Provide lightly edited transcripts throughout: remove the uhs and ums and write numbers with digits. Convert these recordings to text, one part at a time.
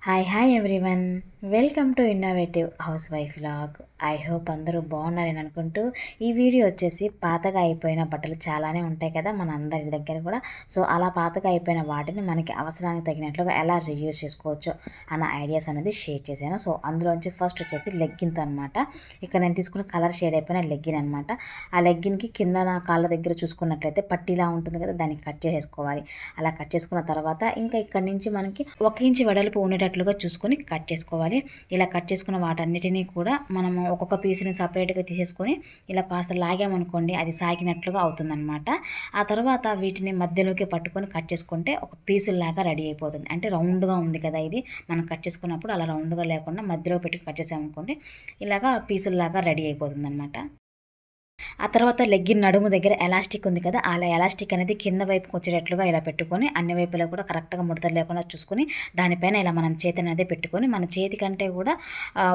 Hi everyone. Welcome to innovative house wife vlog. I hope అందరూ బాగున్నారని అనుకుంటూ ఈ వీడియో వచ్చేసి పాతగా అయిపోయిన బట్టలు చాలానే ఉంటాయి కదా మన అందరి దగ్గర కూడా. సో అలా పాతగా అయిపోయిన వాటిని మనకి అవసరానికి తగినట్లుగా ఎలా రియూజ్ చేసుకోవచ్చో అన్న ఐడియాస్ అనేది షేర్ చేశాను. సో అందులోంచి ఫస్ట్ వచ్చేసి లెగ్గిన్తో అనమాట. ఇక్కడ నేను తీసుకున్న కలర్ షేడ్ అయిపోయిన లెగ్గిన్ అనమాట. ఆ లెగ్గిన్కి కింద నా కాళ్ళ దగ్గర చూసుకున్నట్లయితే పట్టీలా ఉంటుంది కదా, దాన్ని కట్ చేసేసుకోవాలి. అలా కట్ చేసుకున్న తర్వాత ఇంకా ఇక్కడ నుంచి మనకి 1 ఇంచు వెడల్పు ఉండేటట్లుగా చూసుకొని కట్ చేసుకోవాలి. ఇలా కట్ చేసుకున్న వాటన్నిటినీ కూడా మనము ఒక్కొక్క పీస్ని సపరేట్గా తీసేసుకొని ఇలా కాస్త లాగామనుకోండి, అది సాగినట్లుగా అవుతుందన్నమాట. ఆ తర్వాత వీటిని మధ్యలోకి పట్టుకొని కట్ చేసుకుంటే ఒక పీసుల్లాగా రెడీ అయిపోతుంది. అంటే రౌండ్గా ఉంది కదా ఇది, మనం కట్ చేసుకున్నప్పుడు అలా రౌండ్గా లేకుండా మధ్యలో పెట్టి కట్ చేసామనుకోండి, ఇలాగా పీసుల్లాగా రెడీ అయిపోతుంది అనమాట. ఆ తర్వాత లెగ్గిన్ నడుము దగ్గర ఎలాస్టిక్ ఉంది కదా, అలా ఎలాస్టిక్ అనేది కింద వైపుకి వచ్చేటట్లుగా ఇలా పెట్టుకొని అన్ని వైపులా కూడా కరెక్ట్గా ముడతలు లేకుండా చూసుకొని దానిపైన ఇలా మనం చేతి అనేది పెట్టుకొని మన చేతి కంటే కూడా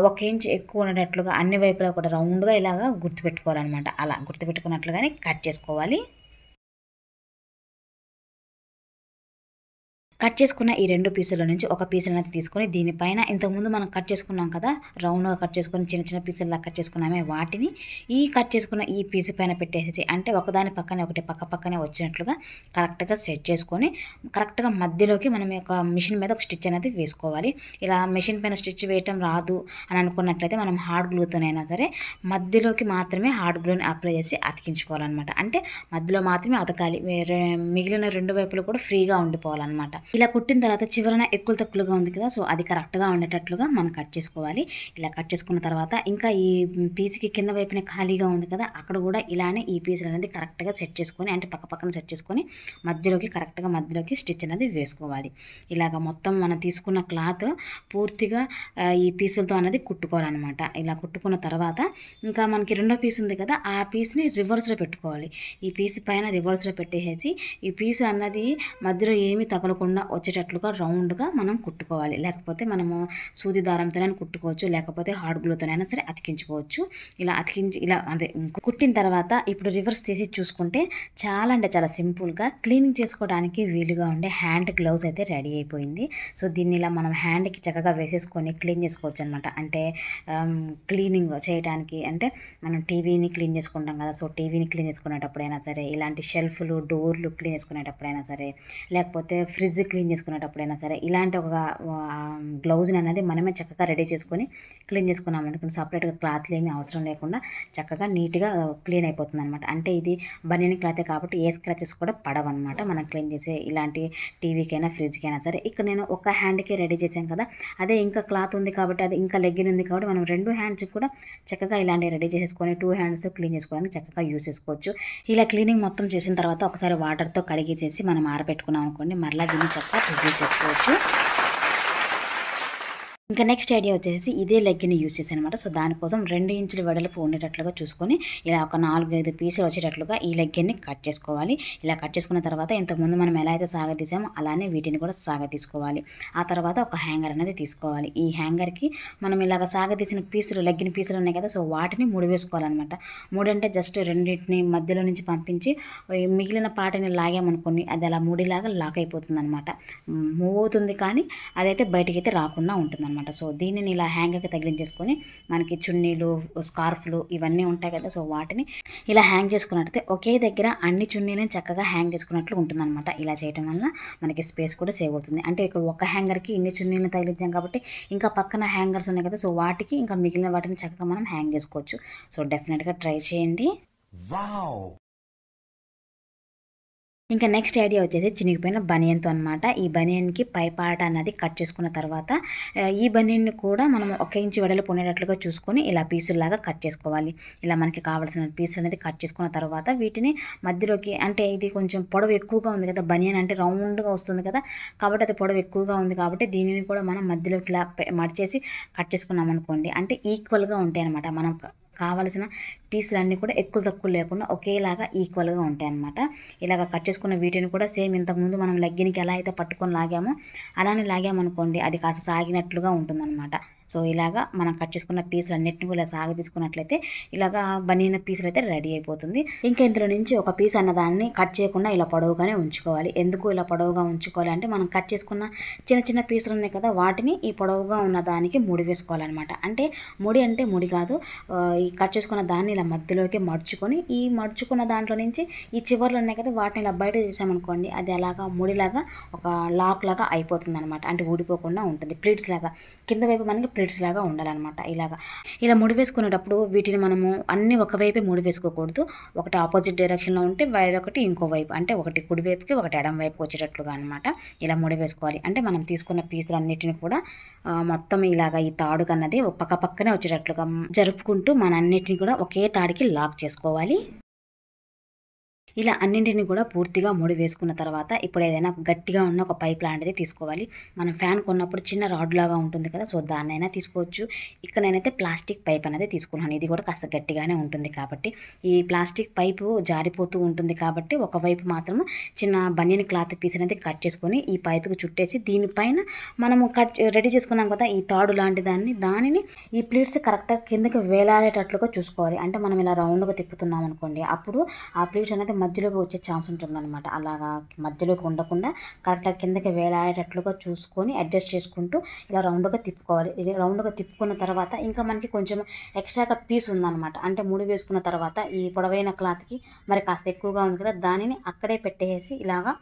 1 ఇంచ్ ఎక్కువ ఉండేటట్లుగా అన్ని వైపులా కూడా రౌండ్గా ఇలాగా గుర్తుపెట్టుకోవాలన్నమాట. అలా గుర్తుపెట్టుకున్నట్లుగానే కట్ చేసుకోవాలి. కట్ చేసుకున్న ఈ 2 పీసుల నుంచి ఒక పీస్ అనేది తీసుకొని దీనిపైన ఇంతకుముందు మనం కట్ చేసుకున్నాం కదా, రౌండ్గా కట్ చేసుకొని చిన్న చిన్న పీసుల్లా కట్ చేసుకున్నామే, వాటిని ఈ కట్ చేసుకున్న ఈ పీసు పైన పెట్టేసి అంటే ఒకదాని పక్కనే ఒకటి పక్క పక్కనే వచ్చినట్లుగా కరెక్ట్గా సెట్ చేసుకొని కరెక్ట్గా మధ్యలోకి మనం ఒక మిషన్ మీద ఒక స్టిచ్ అనేది వేసుకోవాలి. ఇలా మిషన్ పైన స్టిచ్ వేయటం రాదు అని అనుకున్నట్లయితే మనం హార్డ్ గ్లూతోనైనా సరే మధ్యలోకి మాత్రమే హార్డ్ గ్లూని అప్లై చేసి అతికించుకోవాలన్నమాట. అంటే మధ్యలో మాత్రమే అతకాలి, మిగిలిన 2 వైపులు కూడా ఫ్రీగా ఉండిపోవాలన్నమాట. ఇలా కుట్టిన తర్వాత చివరన ఎక్కువ తక్కువగా ఉంది కదా, సో అది కరెక్ట్గా ఉండేటట్లుగా మనం కట్ చేసుకోవాలి. ఇలా కట్ చేసుకున్న తర్వాత ఇంకా ఈ పీస్కి కింద వైపున ఖాళీగా ఉంది కదా, అక్కడ కూడా ఇలానే ఈ పీసులు అనేది కరెక్ట్గా సెట్ చేసుకొని అంటే పక్క పక్కన సెట్ చేసుకొని మధ్యలోకి కరెక్ట్గా మధ్యలోకి స్టిచ్ అనేది వేసుకోవాలి. ఇలాగ మొత్తం మనం తీసుకున్న క్లాత్ పూర్తిగా ఈ పీసులతో అనేది కుట్టుకోవాలన్నమాట. ఇలా కుట్టుకున్న తర్వాత ఇంకా మనకి రెండో పీస్ ఉంది కదా, ఆ పీస్ని రివర్స్లో పెట్టుకోవాలి. ఈ పీస్ పైన రివర్స్లో పెట్టేసి ఈ పీస్ అన్నది మధ్యలో ఏమీ తగలకుండా వచ్చేటట్లుగా రౌండ్గా మనం కుట్టుకోవాలి. లేకపోతే మనము సూది దారంతోనే కుట్టుకోవచ్చు, లేకపోతే హార్డ్ గ్లూతోనైనా సరే అతికించుకోవచ్చు. ఇలా అతికించి ఇలా అదే కుట్టిన తర్వాత ఇప్పుడు రివర్స్ తీసి చూసుకుంటే చాలా అంటే చాలా సింపుల్గా క్లీనింగ్ చేసుకోవడానికి వీలుగా ఉండే హ్యాండ్ గ్లౌజ్ అయితే రెడీ అయిపోయింది. సో దీన్ని ఇలా మనం హ్యాండ్కి చక్కగా వేసేసుకొని క్లీన్ చేసుకోవచ్చు అనమాట. అంటే క్లీనింగ్ చేయడానికి అంటే మనం టీవీని క్లీన్ చేసుకుంటాం కదా, సో టీవీని క్లీన్ చేసుకునేటప్పుడైనా సరే, ఇలాంటి షెల్ఫ్లు డోర్లు క్లీన్ చేసుకునేటప్పుడైనా సరే, లేకపోతే ఫ్రిడ్జ్ క్లీన్ చేసుకునేటప్పుడైనా సరే ఇలాంటి ఒక గ్లౌజ్ని అనేది మనమే చక్కగా రెడీ చేసుకొని క్లీన్ చేసుకున్నాం అనుకోండి, సపరేట్గా క్లాత్లు ఏమీ అవసరం లేకుండా చక్కగా నీట్గా క్లీన్ అయిపోతుంది అనమాట. అంటే ఇది బనియన్ క్లాతే కాబట్టి ఏ స్క్రాచెస్ కూడా పడవన్నమాట మనం క్లీన్ చేసే ఇలాంటి టీవీకైనా ఫ్రిడ్జ్కైనా సరే. ఇక్కడ నేను ఒక హ్యాండ్కే రెడీ చేశాను కదా, అదే ఇంకా క్లాత్ ఉంది కాబట్టి అది ఇంకా లెగ్గిన్ ఉంది కాబట్టి మనం 2 హ్యాండ్స్కి కూడా చక్కగా ఇలాంటివి రెడీ చేసేసుకొని 2 హ్యాండ్స్ క్లీన్ చేసుకోవడానికి చక్కగా యూస్ చేసుకోవచ్చు. ఇలా క్లీనింగ్ మొత్తం చేసిన తర్వాత ఒకసారి వాటర్తో కడిగేసేసి మనం ఆరబెట్టుకున్నాం అనుకోండి, మరలా దీన్ని చక్కగా యూస్ చేసుకోవచ్చు. ఇంకా నెక్స్ట్ ఐడియా వచ్చేసి ఇదే లెగ్గిని యూస్ చేశాను అనమాట. సో దానికోసం 2 ఇంచుల వెడల్పు ఉండేటట్లుగా చూసుకొని ఇలా ఒక 4-5 పీసులు వచ్చేటట్లుగా ఈ లెగ్గిన్ని కట్ చేసుకోవాలి. ఇలా కట్ చేసుకున్న తర్వాత ఇంతకుముందు మనం ఎలా అయితే సాగదీసామో అలానే వీటిని కూడా సాగదీసుకోవాలి. ఆ తర్వాత ఒక హ్యాంగర్ అనేది తీసుకోవాలి. ఈ హ్యాంగర్కి మనం ఇలాగ సాగదీసిన పీసులు లెగ్గిన పీసులు ఉన్నాయి కదా, సో వాటిని ముడి వేసుకోవాలన్నమాట. మూడంటే జస్ట్ రెండింటిని మధ్యలో నుంచి పంపించి మిగిలిన పాటని లాగామనుకోండి, అది అలా ముడిలాగా లాక్ అయిపోతుంది అనమాట. మూవ్ అవుతుంది కానీ అదైతే బయటికి అయితే రాకుండా ఉంటుంది. సో దీనిని ఇలా హ్యాంగర్కి తగిలించేసుకొని మనకి చున్నీలు స్కార్ఫ్లు ఇవన్నీ ఉంటాయి కదా, సో వాటిని ఇలా హ్యాంగ్ చేసుకున్నట్టయితే ఒకే దగ్గర అన్ని చున్నీలను చక్కగా హ్యాంగ్ చేసుకున్నట్లు ఉంటుందన్నమాట. ఇలా చేయడం వల్ల మనకి స్పేస్ కూడా సేవ్ అవుతుంది. అంటే ఇక్కడ ఒక హ్యాంగర్కి ఇన్ని చున్నీలను తగిలించాం కాబట్టి ఇంకా పక్కన హ్యాంగర్స్ ఉన్నాయి కదా, సో వాటికి ఇంకా మిగిలిన వాటిని చక్కగా మనం హ్యాంగ్ చేసుకోవచ్చు. సో డెఫినెట్గా ట్రై చేయండి. ఇంకా నెక్స్ట్ ఐడియా వచ్చేసి చినిగిపోయిన బనియన్తో అనమాట. ఈ బనియన్కి పై పార్ట్ అన్నది కట్ చేసుకున్న తర్వాత ఈ బనియన్ని కూడా మనం 1 ఇంచు వెడల్పు ఉండేటట్లుగా చూసుకొని ఇలా పీసుల్లాగా కట్ చేసుకోవాలి. ఇలా మనకి కావాల్సిన పీసులు అనేది కట్ చేసుకున్న తర్వాత వీటిని మధ్యలోకి, అంటే ఇది కొంచెం పొడవు ఎక్కువగా ఉంది కదా, బనియన్ అంటే రౌండ్గా వస్తుంది కదా, కాబట్టి అది పొడవు ఎక్కువగా ఉంది కాబట్టి దీనిని కూడా మనం మధ్యలోకి ఇలా మడిచేసి కట్ చేసుకున్నాం అనుకోండి, అంటే ఈక్వల్గా ఉంటాయి అనమాట. మనం కావలసిన పీసులన్నీ కూడా ఎక్కువ తక్కువ లేకుండా ఒకేలాగా ఈక్వల్గా ఉంటాయి అన్నమాట. ఇలాగ కట్ చేసుకున్న వీటిని కూడా సేమ్ ఇంతకుముందు మనం లెగ్గిన్కి ఎలా అయితే పట్టుకొని లాగామో అలానే లాగామనుకోండి అది కాస్త సాగినట్లుగా ఉంటుందన్నమాట. సో ఇలాగా మనం కట్ చేసుకున్న పీసులన్నిటిని కూడా సాగ తీసుకున్నట్లయితే ఇలాగా బనీన పీసులు అయితే రెడీ అయిపోతుంది. ఇంకా ఇందులో నుంచి ఒక పీస్ అన్నదాన్ని కట్ చేయకుండా ఇలా పొడవుగానే ఉంచుకోవాలి. ఎందుకు ఇలా పొడవుగా ఉంచుకోవాలి అంటే మనం కట్ చేసుకున్న చిన్న చిన్న పీసులు ఉన్నాయి కదా వాటిని ఈ పొడవుగా ఉన్న దానికి ముడి వేసుకోవాలన్నమాట. అంటే ముడి అంటే ముడి కాదు, ఈ కట్ చేసుకున్న దాన్ని ఇలా మధ్యలోకి మడుచుకొని ఈ మడుచుకున్న దాంట్లో నుంచి ఈ చివర్లు ఉన్నాయి కదా వాటిని ఇలా బయట చేసామనుకోండి అది అలాగా ముడిలాగా ఒక లాక్ లాగా అయిపోతుంది అనమాట. అంటే ఊడిపోకుండా ఉంటుంది. ప్లీట్స్ లాగా కింద వైపు మనకి ప్లీట్స్ లాగా ఉండాలన్నమాట. ఇలా ముడి వేసుకునేటప్పుడు వీటిని మనము అన్ని ఒకవైపే ముడి వేసుకోకూడదు. ఒకటి ఆపోజిట్ డైరెక్షన్లో ఉంటే వేరొకటి ఇంకో వైపు, అంటే ఒకటి కుడి వైపుకి ఒకటి ఎడం వైపుకి వచ్చేటట్లుగా అనమాట ఇలా ముడి వేసుకోవాలి. అంటే మనం తీసుకున్న పీసులు అన్నిటిని కూడా మొత్తం ఇలాగా ఈ తాడు కన్నది పక్క పక్కనే వచ్చేటట్లుగా జరుపుకుంటూ మన అన్నిటిని కూడా ఒకే తాడికి లాక్ చేసుకోవాలి. ఇలా అన్నింటిని కూడా పూర్తిగా ముడి వేసుకున్న తర్వాత ఇప్పుడు ఏదైనా గట్టిగా ఉన్న ఒక పైప్ లాంటిది తీసుకోవాలి. మనం ఫ్యాన్ కొన్నప్పుడు చిన్న రాడ్ లాగా ఉంటుంది కదా, సో దాన్నైనా తీసుకోవచ్చు. ఇక్కడ నేనైతే ప్లాస్టిక్ పైప్ అనేది తీసుకున్నాను. ఇది కూడా కాస్త గట్టిగానే ఉంటుంది కాబట్టి ఈ ప్లాస్టిక్ పైపు జారిపోతూ ఉంటుంది కాబట్టి ఒకవైపు మాత్రం చిన్న బనియన్ క్లాత్ పీస్ అనేది కట్ చేసుకొని ఈ పైపుకి చుట్టేసి దీనిపైన మనము రెడీ చేసుకున్నాం కదా ఈ తాడు లాంటి దానిని ఈ ప్లీట్స్ కరెక్ట్గా కిందకి వేలాడేటట్లుగా చూసుకోవాలి. అంటే మనం ఇలా రౌండ్గా తిప్పుతున్నాం అనుకోండి అప్పుడు ఆ ప్లీట్స్ అనేది మధ్యలోకి వచ్చే ఛాన్స్ ఉంటుందన్నమాట. అలాగా మధ్యలోకి ఉండకుండా కరెక్ట్గా కిందకి వేలాడేటట్లుగా చూసుకొని అడ్జస్ట్ చేసుకుంటూ ఇలా రౌండ్గా తిప్పుకోవాలి. ఇది రౌండ్గా తిప్పుకున్న తర్వాత ఇంకా మనకి కొంచెం ఎక్స్ట్రాగా పీస్ ఉందన్నమాట. అంటే ముడి వేసుకున్న తర్వాత ఈ పొడవైన క్లాత్కి మరి కాస్త ఎక్కువగా ఉంది కదా దానిని అక్కడే పెట్టేసి ఇలాగా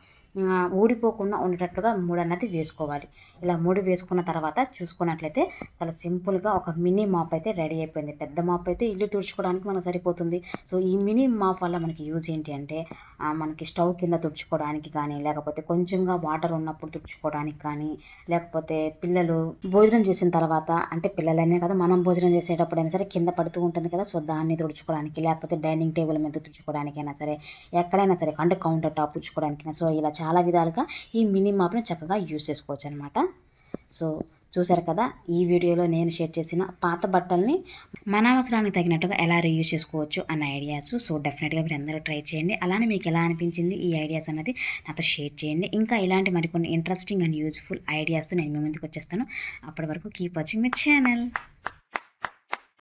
ఊడిపోకుండా ఉండేటట్లుగా ముడి అన్నది వేసుకోవాలి. ఇలా ముడి వేసుకున్న తర్వాత చూసుకున్నట్లయితే చాలా సింపుల్గా ఒక మినీ మాప్ అయితే రెడీ అయిపోయింది. పెద్ద మాప్ అయితే ఇల్లు తుడుచుకోవడానికి మనకు సరిపోతుంది. సో ఈ మినీ మాప్ వల్ల మనకి యూజ్ ఏంటి అంటే మనకి స్టవ్ కింద తుడుచుకోవడానికి కానీ, లేకపోతే కొంచెంగా వాటర్ ఉన్నప్పుడు తుడుచుకోవడానికి కానీ, లేకపోతే పిల్లలు భోజనం చేసిన తర్వాత, అంటే పిల్లలనే కదా మనం భోజనం చేసేటప్పుడైనా సరే కింద పడుతూ ఉంటుంది కదా, సో దాన్ని తుడుచుకోవడానికి, లేకపోతే డైనింగ్ టేబుల్ మీద తుడుచుకోవడానికైనా సరే, ఎక్కడైనా సరే అంటే కౌంటర్ టాప్ తుడుచుకోవడానికైనా, సో ఇలా చాలా విధాలుగా ఈ మినీ మాప్ని చక్కగా యూజ్ చేసుకోవచ్చు అనమాట. సో చూసారు కదా ఈ వీడియోలో నేను షేర్ చేసిన పాత బట్టల్ని మన అవసరానికి తగినట్టుగా ఎలా రీయూజ్ చేసుకోవచ్చు అన్న ఐడియాస్. సో డెఫినెట్గా మీరు అందరూ ట్రై చేయండి. అలానే మీకు ఎలా అనిపించింది ఈ ఐడియాస్ అన్నది నాతో షేర్ చేయండి. ఇంకా ఇలాంటి మరికొన్ని ఇంట్రెస్టింగ్ అండ్ యూజ్ఫుల్ ఐడియాస్తో నేను మీ ముందుకు వచ్చేస్తాను. అప్పటి వరకు కీప్ వాచింగ్ మై ఛానల్.